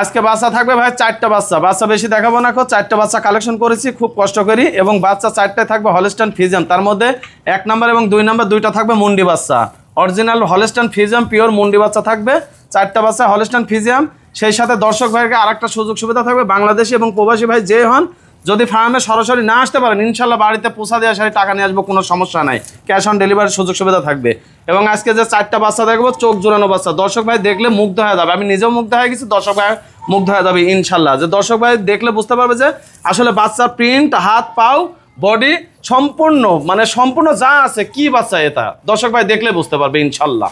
আজকে বাচ্চা থাকবে ভাই 4টা বাচ্চা। বাচ্চা বেশি দেখাবো না, 4টা বাচ্চা কালেকশন করেছি খুব কষ্ট করি, এবং বাচ্চা 4টায় থাকবে হলস্টাইন ফ্রিজিয়ান। তার মধ্যে 1 নাম্বার এবং 2 নাম্বার দুইটা থাকবে মুন্ডি বাচ্চা, অরিজিনাল হলস্টাইন ফ্রিজিয়ান পিওর মুন্ডি বাচ্চা থাকবে 4টা বাচ্চা হলস্টাইন ফ্রিজিয়ান। সেই সাথে দর্শক ভাইকে আরেকটা সুযোগ সুবিধা থাকবে, বাংলাদেশি এবং প্রবাসী ভাই যে হন যদি ফার্মে সরাসরি না আসতে পারেন ইনশাল্লাহ বাড়িতে পৌঁছা দিয়ে আসলে টাকা নিয়ে আসবো, কোনো সমস্যা নাই, ক্যাশ অন ডেলিভারির সুযোগ সুবিধা থাকবে। এবং আজকে যে 4টা বাচ্চা দেখবো চোখ জোড়ানো বাচ্চা, দর্শক ভাই দেখলে মুগ্ধ হয়ে যাবে, আমি নিজেও মুগ্ধ হয়ে গেছি, দর্শক ভাই মুগ্ধ হয়ে যাবে ইনশাল্লাহ। যে দর্শক ভাই দেখলে বুঝতে পারবে যে আসলে বাচ্চার প্রিন্ট, হাত পাও, বডি সম্পূর্ণ যা আছে কি বাচ্চা এটা দর্শক ভাই দেখলে বুঝতে পারবে ইনশাল্লাহ।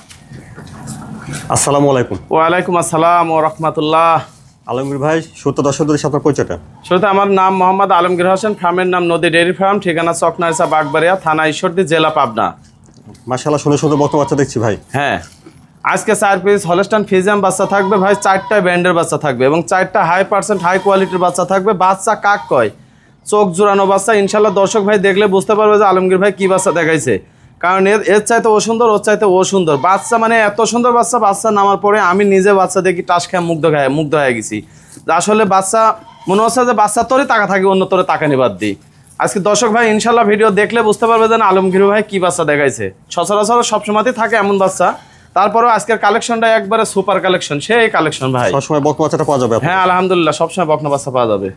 আসসালামু আলাইকুম। ওয়ালাইকুম আসসালাম ও রহমতুল্লাহ। আলমগীর ভাই, সত্য দর্শকদের সাথে আপনার পরিচয়টা? শুরুতে আমার নাম মোহাম্মদ আলমগীর হোসেন, ফার্মের নাম নদী ডেয়ারি ফার্ম, ঠিকানা চকনারিসা বাগবাড়িয়া, থানা ঈশ্বরদী, জেলা পাবনা। মাশাআল্লাহ, সুন্দর সুন্দর বকনা বাচ্চা দেখছি ভাই। হ্যাঁ, আজকে 4 পিস হলস্টাইন ফ্রিজিয়ান বাচ্চা থাকবে ভাই, 4টা ব্র্যান্ডের বাচ্চা থাকবে এবং 4টা হাই কোয়ালিটির বাচ্চা থাকবে। বাচ্চা কাক কয়, চোখ জোড়ানো বাচ্চা ইনশাল্লাহ। দর্শক ভাই দেখলে বুঝতে পারবে যে আলমগীর ভাই কি বাচ্চা দেখাইছে, কারণ এর চাইতে ও সুন্দর, ওর চাইতে ও সুন্দর বাচ্চা, মানে এত সুন্দর বাচ্চা নামার পরে আমি নিজে বাচ্চা দেখি টাস খেয়ে মুগ্ধ হয়ে গেছি। আসলে বাচ্চা মনে হচ্ছে যে বাচ্চা তোরে টাকা থাকে, অন্য তোরে টাকা নিবাদ দিই। আজকে দর্শক ভাই ইনশাল্লাহ ভিডিও দেখলে বুঝতে পারবে যে আলমগীর ভাই কি বাচ্চা দেখাইছে। সচরাচর সবসময়তেই থাকে এমন বাচ্চা, তারপরেও আজকের কালেকশনটা একবারে সুপার কালেকশন, সেই কালেকশন ভাই। সবসময় বকনা বাচ্চাটা পাওয়া যাবে? হ্যাঁ আলহামদুলিল্লাহ, সবসময় বকনা বাচ্চা পাওয়া যাবে।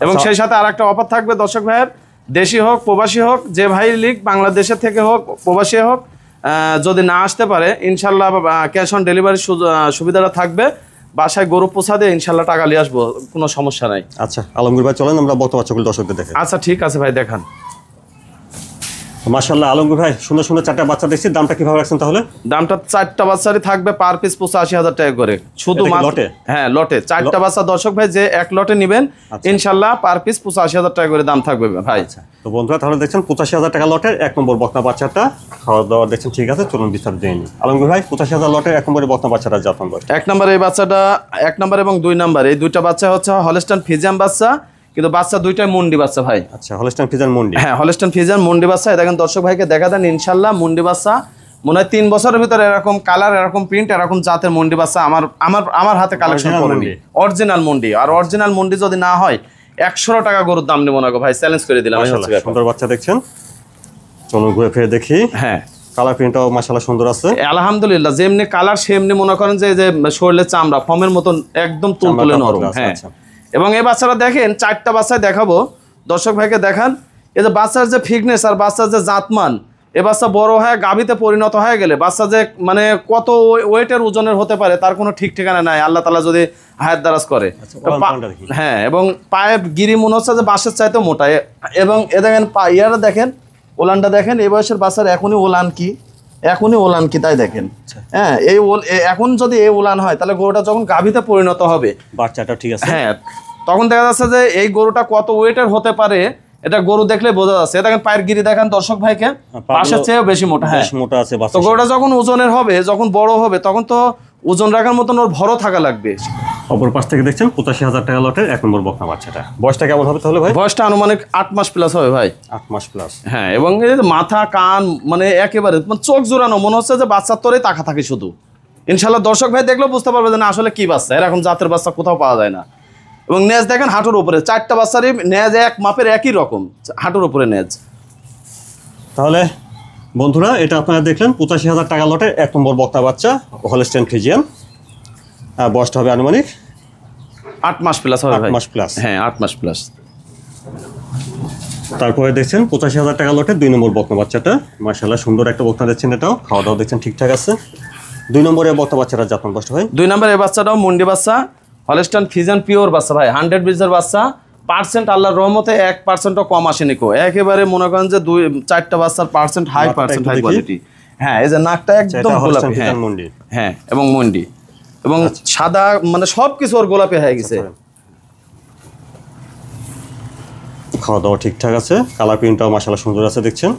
এবং সেই সাথে আর একটা অফার থাকবে দর্শক ভাইয়ের, দেশি হোক প্রবাসী হোক, যে ভাই লিগ বাংলাদেশের থেকে হোক প্রবাসী হোক, যদি না আসতে পারে ইনশাল্লাহ ক্যাশ অন ডেলিভারির সুবিধাটা থাকবে। বাসায় গরু পোছা দিয়ে ইনশাল্লাহ টাকা নিয়ে আসবো, কোনো সমস্যা নাই। আচ্ছা আলমগীর ভাই, চলেন আমরা বকনা বাচ্চাগুলো দর্শকদের দেখে। আচ্ছা ঠিক আছে ভাই, দেখান। মাশাআল্লাহ আলমগীর ভাই, সুন্দর সুন্দর 4টা বাচ্চা দেখছি, দামটা কিভাবে রাখছেন তাহলে? দামটা 4টা বাচ্চারই থাকবে পার পিস 85,000 টাকা করে, শুধু লটে। হ্যাঁ লটে 4টা বাচ্চা দর্শক ভাই যে এক লটে নেবেন ইনশাল্লাহ পার পিস 85,000 টাকা করে দাম থাকবে ভাই। তো বন্ধুরা তাহলে দেখছেন 85,000 টাকা লটের 1 নম্বর বকনা বাচ্চাটা, খাওয়া দাওয়া দেখছেন ঠিক আছে, চলুন বিস্তারিত জেনে নিই। আলমগীর ভাই, 85,000 লটের 1 নম্বরের বকনা বাচ্চাটা জাত নম্বর? 1 নম্বর এই বাচ্চাটা, 1 নম্বর এবং 2 নম্বর এই দুইটা বাচ্চা হচ্ছে হলস্টাইন ফ্রিজিয়ান বাচ্চা, কিন্তু বাচ্চা দুইটাই মুন্ডি বাচ্চা ভাই। আচ্ছা, হলস্টাইন ফ্রিজিয়ান মুন্ডি। হ্যাঁ হলস্টাইন ফ্রিজিয়ান মুন্ডি বাচ্চা। দেখেন দর্শক ভাইকে দেখা দেন ইনশাল্লাহ, মুন্ডি বাচ্চা মনে হয় 3 বছরের ভিতরে এরকম কালার, এরকম প্রিন্ট, এরকম জাতের মুন্ডি বাচ্চা আমার হাতে কালেকশন করেনি। অরিজিনাল মুন্ডি, আর অরিজিনাল মুন্ডি যদি না হয় 100 টাকা গরুর দাম নেব না গো ভাই, চ্যালেঞ্জ করে দিলাম। সুন্দর বাচ্চা দেখছেন, চলুন ঘুরে ফিরে দেখি। হ্যাঁ, কালার প্রিন্টটাও মাশাআল্লাহ সুন্দর আছে আলহামদুলিল্লাহ, যেমনি কালার সেমনি মনে করেন যে শরীরের চামড়া ফমের মতন একদম তুলতুলে নরম। হ্যাঁ, এবং এই বাচ্চাটা দেখেন 4টা বাচ্চায় দেখাবো দর্শক ভাইকে দেখান। এই যে বাচ্চার যে ফিটনেস আর বাচ্চার যে জাতমান, এ বাচ্চা বড় হয়ে গাভীতে পরিণত হয়ে গেলে বাচ্চা যে মানে কত ওয়েটের ওজনের হতে পারে তার কোনো ঠিক ঠিকানা নাই, আল্লাহ তাআলা যদি হায়াত দারাজ করে। হ্যাঁ, এবং পায়ে গিরি মনে হচ্ছে যে বাঁশের চাইতেও মোটা। এবং এ দেখেন ইয়ারা দেখেন, ওলানটা দেখেন, এই বয়সের বাচ্চার এখনই ওলান কি তাই দেখেন। হ্যাঁ, এখন যদি এই ওলান হয় তাহলে গরুটা যখন গাভীতে পরিণত হবে, বাচ্চাটা ঠিক আছে, হ্যাঁ তখন দেখা যাচ্ছে যে এই গরুটা কত ওয়েটের হতে পারে এটা গরু দেখলে বোঝা যাচ্ছে। দেখেন পায়ের গিরি দেখান দর্শক ভাইকে, পাশের চেয়েও বেশি মোটা। হ্যাঁ মোটা আছে। তো গরুটা যখন ওজনের হবে, যখন বড় হবে, তখন তো ওজন রাখার মতন ওর ভরও থাকা লাগবে। অপর পাশ থেকে দেখছেন 85,000 টাকা লটের 1 নম্বর বকনা বাচ্চাটা। বয়সটা কেমন হবে তাহলে ভাই? বয়সটা আনুমানিক 8 মাস প্লাস হবে ভাই। 8 মাস প্লাস। হ্যাঁ, এবং এই মাথা কান মানে একেবারে চোখ জোড়ানো, মনে হচ্ছে যে বাচ্চার তোরে তাকা থাকে শুধু। ইনশাল্লাহ দর্শক ভাই দেখলেও বুঝতে পারবে যে না আসলে কি বাচ্চা, এরকম জাতের বাচ্চা কোথাও পাওয়া যায় না। এবং নেজ দেখেন হাঁটুর উপরে, 4টা বাচ্চারই নেজ এক মাপের একই রকম, হাঁটুর উপরে নেজ। তাহলে বন্ধুরা এটা আপনারা দেখলেন 85,000 টাকা লটের 1 নম্বর বকনা বাচ্চা হলস্টাইন ফ্রিজিয়ান। বয়সটা হবে আনুমানিক 8 মাস প্লাস হবে ভাই। 8 মাস প্লাস। হ্যাঁ 8 মাস প্লাস। তারপরে দেখছেন 85,000 টাকা লটের 2 নম্বর বকনা বাচ্চাটা, মাশাআল্লাহ সুন্দর একটা বকনা দেখছেন, এটাও খাওয়া দাওয়া দেখছেন ঠিকঠাক আছে। 2 নম্বরের বকনা বাচ্চাটা জাত নম্বর ভাই? 2 নম্বরের বাচ্চাটাও মুন্ডি বাচ্চা, হলস্টাইন ফ্রিজিয়ান পিওর বাচ্চা ভাই, 100 বিজের বাচ্চা। পার্সেন্ট আল্লাহর রহমতে 1%ও কম আসেনি কো, একেবারে মনে করেন যে 4টা বাচ্চার পার্সেন্ট হাই কোয়ালিটি। হ্যাঁ, এই যে নাকটা একদম গোলাপি। হ্যাঁ, এবং মুন্ডি এবং সাদা, মানে সবকিছু ওর গোলাপি হয়ে গেছে। খাওয়া দাওয়া ঠিকঠাক আছে, কালার প্রিন্টটাও মাশাআল্লাহ সুন্দর আছে দেখছেন।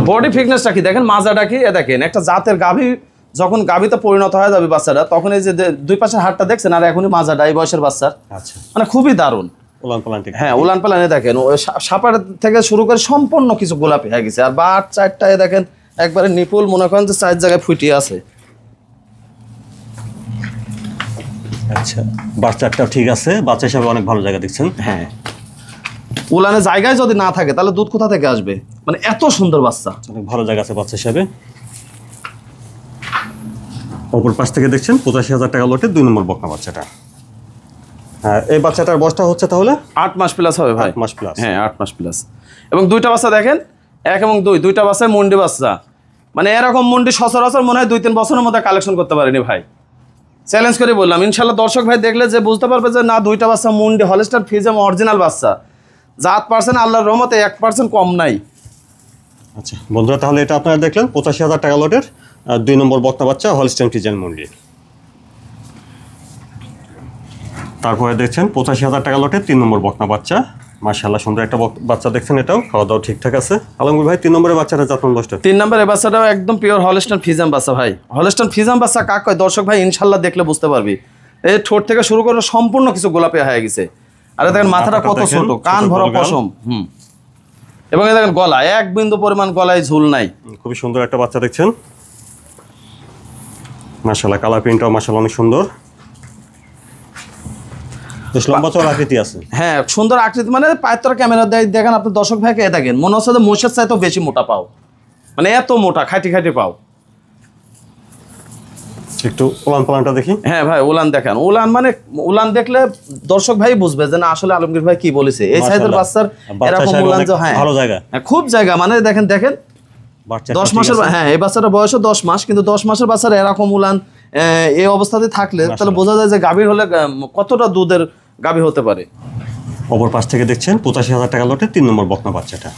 বডি ফিটনেসটা কি দেখেন, মাজাটা কি, এ দেখেন একটা জাতের গাভী যখন গাভীতে পরিণত হয়ে যাবে বাচ্চাটা, তখন এই যে 2 পাশের হাড়টা দেখছেন আর এখনই মাজাটা এই বয়সের বাচ্চার, আচ্ছা মানে খুবই দারুণ। হ্যাঁ, উলান পালানে দেখেন সাপার থেকে শুরু করে সম্পূর্ণ কিছু গোলাপি হয়ে গেছে। আর বাট 4টায় দেখেন একবারে নিপুল, মনে করেন যে 4 জায়গায় ফুটিয়ে আছে। আচ্ছা, বাচ্চাটাও ঠিক আছে, বাচ্চা হিসাবে অনেক ভালো জায়গা দেখছেন। হ্যাঁ, উলানে জায়গায় যদি না থাকে তাহলে দুধ কোথা থেকে আসবে, মানে এত সুন্দর বাচ্চা। অনেক ভালো জায়গা আছে বাচ্চা হিসাবে। অপর পাশ থেকে দেখছেন 85,000 টাকা লটে 2 নম্বর বকনা বাচ্চাটা। হ্যাঁ, এই বাচ্চাটার বয়সটা হচ্ছে তাহলে 8 মাস প্লাস হবে ভাই। 8 মাস প্লাস। হ্যাঁ, 8 মাস প্লাস। এবং দুইটা বাচ্চা দেখেন, 1 এবং 2, দুইটা বাচ্চা মুন্ডি বাচ্চা। মানে এরকম মুন্ডি সচরাচর মনে হয় 2-3 বছরের মধ্যে কালেকশন করতে পারেনি ভাই। চ্যালেঞ্জ করে বললাম, ইনশাল্লাহ দর্শক ভাই দেখলে যে বুঝতে পারবে যে না, দুইটা বাচ্চা মুন্ডি হলস্টাইন ফ্রিজিয়ান অরিজিনাল বাচ্চা। জাত পার্সেন্ট আল্লাহর রহমতে 1% কম নাই। আচ্ছা বন্ধুরা, তাহলে এটা আপনারা দেখলেন 85,000 টাকা লটের 2 নম্বর বকনা বাচ্চা হলস্টাইন ফ্রিজিয়ান মুন্ডি। তারপরে দেখছেন 85,000 টাকা লটে 3 নম্বর বকনা বাচ্চা। মাশাআল্লাহ সুন্দর একটা বাচ্চা দেখছেন, এটাও খাওয়া দাওয়া ঠিকঠাক আছে। আলমগীর ভাই 3 নম্বরের বাচ্চাটা জাতমান বয়সটা? 3 নম্বরের বাচ্চাটাও একদম পিওর হলস্টাইন ফ্রিজিয়ান বাচ্চা ভাই। হলস্টাইন ফ্রিজিয়ান বাচ্চা কাক কয় দর্শক ভাই ইনশাল্লাহ দেখলে বুঝতে পারবি। এই ঠোঁট থেকে শুরু করে সম্পূর্ণ কিছু গোলাপি হয়ে গেছে। আর দেখেন মাথাটা কত ছোট, কান ভরা পশম। এবং দেখেন গলা 1 বিন্দু পরিমাণ গলায় ঝুল নাই। খুবই সুন্দর একটা বাচ্চা দেখছেন। মাশাআল্লাহ কালার প্রিন্টটাও মাশাআল্লাহ অনেক সুন্দর। বেশ লম্বা চওড়া আকৃতি আছে। হ্যাঁ, সুন্দর আকৃতি, মানে পায়ের তলা ক্যামেরা দেখেন আপনি দর্শক ভাইকে, দেখেন মনে হচ্ছে যে মোষের চাইতেও বেশি মোটা পাও, মানে এত মোটা খাইটি খাইটি পাও। একটু উলান পালানটা দেখি। হ্যাঁ ভাই, উলান দেখেন, উলান মানে উলান দেখলে দর্শক ভাই বুঝবে যে না আসলে আলমগীর ভাই কি বলেছে। এই সাইজের বাচ্চার এরকম উলান যে হ্যাঁ ভালো জায়গা, খুব জায়গা, মানে দেখেন 10 মাসের, হ্যাঁ এই বাচ্চাটার বয়সও 10 মাস, কিন্তু 10 মাসের বাচ্চার এরকম উলান এই অবস্থাতে থাকলে তাহলে বোঝা যায় যে গাভীর হলে কতটা দুধের গাভী হতে পারে। অপর পাশ থেকে দেখছেন 85,000 টাকা লটে 3 নম্বর বকনা বাচ্চাটা।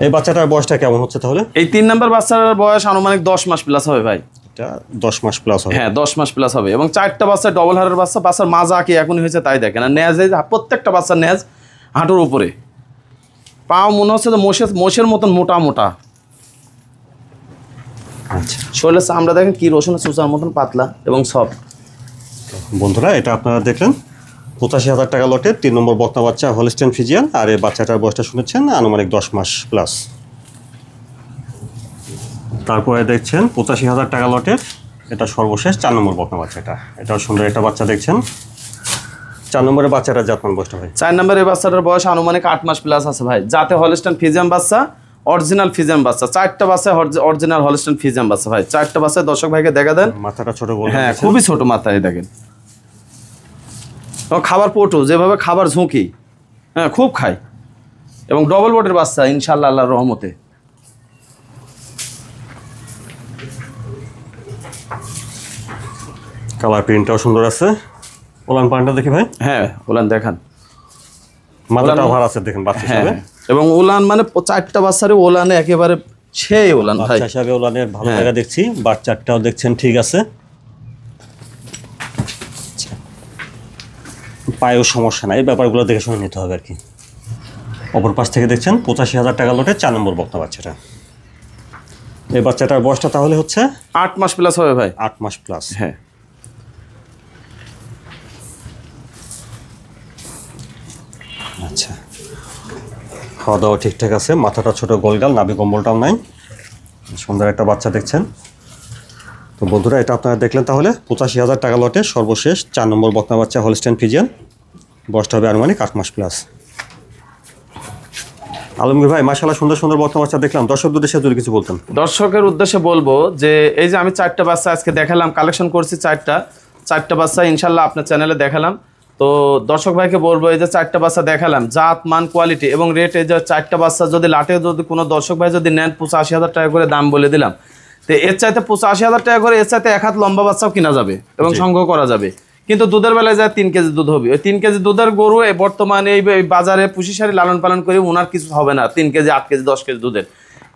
এই বাচ্চাটার বয়সটা কেমন হচ্ছে তাহলে? এই 3 নম্বর বাচ্চার বয়স আনুমানিক 10 মাস প্লাস হবে ভাই। এটা 10 মাস প্লাস হবে। হ্যাঁ 10 মাস প্লাস হবে। এবং 4টা বাচ্চা ডবল হাড়ের বাচ্চা। বাচ্চার মাজা কি এখনই হয়েছে তাই দেখেন, আর নেজ প্রত্যেকটা বাচ্চার নেজ হাঁটুর উপরে, পাও মনে হচ্ছে যে মোষের মতন মোটা মোটা। আচ্ছা শরীরের চামড়া দেখেন কি রসুনের চুচার মতন পাতলা এবং সফট। বন্ধুরা, এটা আপনারা দেখলেন 85,000 টাকা লটে 3 নম্বর বকনা বাচ্চা হলস্টাইন ফ্রিজিয়ান। আর এই বাচ্চাটার বয়সটা শুনেছেন আনুমানিক 10 মাস প্লাস। তারপরে দেখছেন 85,000 টাকা লটের এটা সর্বশেষ 4 নম্বর বকনা বাচ্চাটা। এটাও সুন্দর একটা বাচ্চা দেখছেন। 4 নম্বরের বাচ্চাটা জাতমান বয়সটা ভাই? 4 নম্বরের বাচ্চাটার বয়স আনুমানিক 8 মাস প্লাস আছে ভাই। যাতে হলস্টাইন ফ্রিজিয়ান বাচ্চা, অরিজিনাল ফ্রিজিয়ান বাচ্চা। 4টা বাচ্চা অরিজিনাল হলস্টাইন ফ্রিজিয়ান বাচ্চা ভাই। 4টা বাচ্চা দর্শক ভাইকে দেখা দেন। মাথাটা ছোট বলে, হ্যাঁ খুবই ছোট মাথায় দেখেন। খাবার পটু যেভাবে খাবার ঝুঁকি, হ্যাঁ খুব খায়। এবং ডবল বটের বাচ্চা ইনশাআল্লাহ আল্লাহর রহমতে। কালার প্রিন্টটাও সুন্দর আছে। ওলান পানটা দেখি ভাই। হ্যাঁ উলান দেখান, মাথাটাও ভার আছে দেখেন বাচ্চা হিসাবে। এবং উলান মানে 4টা বাচ্চারে ওলানে একেবারে সেই ওলান ভাই। বাচ্চা হিসাবে ওলানের ভালো জায়গা দেখছি। বাচ্চাটাও দেখছেন ঠিক আছে। পায়েও সমস্যা নাই, এই ব্যাপারগুলো দেখে শুনে নিতে হবে আর কি। অপর পাশ থেকে দেখছেন 85,000 টাকা লটে 4 নম্বর বকনা বাচ্চাটা। এই বাচ্চাটার বয়সটা তাহলে হচ্ছে 8 মাস প্লাস হবে ভাই। 8 মাস প্লাস। হ্যাঁ আচ্ছা, খাওয়া দাওয়া ঠিকঠাক আছে। মাথাটা ছোট গোলগাল, নাভি কম্বলটাও নাই। সুন্দর একটা বাচ্চা দেখছেন। তো বন্ধুরা, এটা আপনারা দেখলেন তাহলে 85,000 টাকা লটে সর্বশেষ 4 নম্বর বকনা বাচ্চা হলস্টাইন ফ্রিজিয়ান। বয়সটা হবে আনুমানিক 8 মাস প্লাস। আলমগীর ভাই মাশাআল্লাহ সুন্দর সুন্দর বকনা বাচ্চা দেখলাম। দর্শকদের উদ্দেশ্যে যদি কিছু বলতেন। দর্শকের উদ্দেশ্যে বলবো যে এই যে আমি 4টা বাচ্চা আজকে দেখালাম, কালেকশন করছি 4টা বাচ্চা ইনশাল্লাহ আপনার চ্যানেলে দেখালাম। তো দর্শক ভাইকে বলবো এই যে 4টা বাচ্চা দেখালাম, জাত মান কোয়ালিটি এবং রেট, এই যে 4টা বাচ্চা যদি লাটে যদি কোনো দর্শক ভাই যদি নেন 85,000 টাকা করে দাম বলে দিলাম। তো এর চাইতে 85,000 টাকা করে, এর চাইতে 1 হাত লম্বা বাচ্চাও কিনা যাবে এবং সংগ্রহ করা যাবে। কিন্তু দুধের বেলায় যায় 3 কেজি দুধ হবে। ওই 3 কেজি দুধের গরু বর্তমানে এই বাজারে পুষিসারি লালন পালন করে ওনার কিছু হবে না 3 কেজি 8 কেজি 10 কেজি দুধের।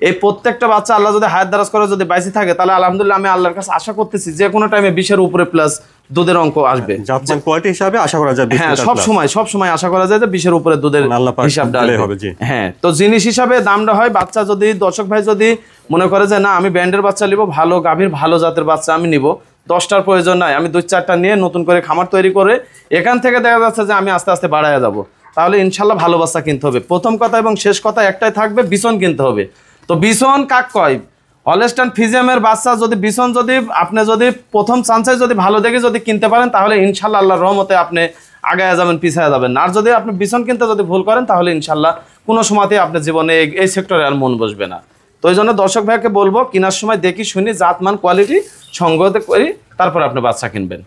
এই প্রত্যেকটা বাচ্চা আল্লাহ যদি হায়াত দারাজ করে যদি বাইসে থাকে তাহলে আলহামদুলিল্লাহ আমি আল্লাহর কাছে আশা করতেছি যে কোনো টাইমে 20-এর উপরে প্লাস দুধের অঙ্ক আসবে। জাতমান কোয়ালিটি হিসাবে আশা করা যায়। হ্যাঁ সব সময় আশা করা যায় যে 20-এর উপরে দুধের হিসাবটা হবে। হ্যাঁ, তো জিনিস হিসাবে দামটা হয়। বাচ্চা যদি দর্শক ভাই যদি মনে করে যে না আমি ব্যান্ডের বাচ্চা নিব, ভালো গাভীর ভালো জাতের বাচ্চা আমি নিব, 10টার প্রয়োজন নাই, আমি 2-4টা নিয়ে নতুন করে খামার তৈরি করে এখান থেকে দেখা যাচ্ছে যে আমি আস্তে আস্তে বাড়াইয়া যাব, তাহলে ইনশাল্লাহ ভালো বাচ্চা কিনতে হবে। প্রথম কথা এবং শেষ কথা একটাই থাকবে, বিছন কিনতে হবে। তো বিছন কাক কয়? হলস্টাইন ফিজিয়ামের বাচ্চা যদি বিছন যদি আপনি যদি প্রথম চান্সে যদি ভালো দেখে যদি কিনতে পারেন তাহলে ইনশাল্লাহ আল্লাহর রহমতে আপনি আগায় যাবেন, পিছায় যাবেন না। আর যদি আপনি বিছন কিনতে যদি ভুল করেন তাহলে ইনশাল্লাহ কোনো সময়তেই আপনার জীবনে এই সেক্টরে আর মন বসবে না। তো ওই জন্য দর্শক ভাইকে বলবো কেনার সময় দেখি শুনি জাতমান কোয়ালিটি সংগ্রহ করি, তারপর আপনি বাচ্চা কিনবেন।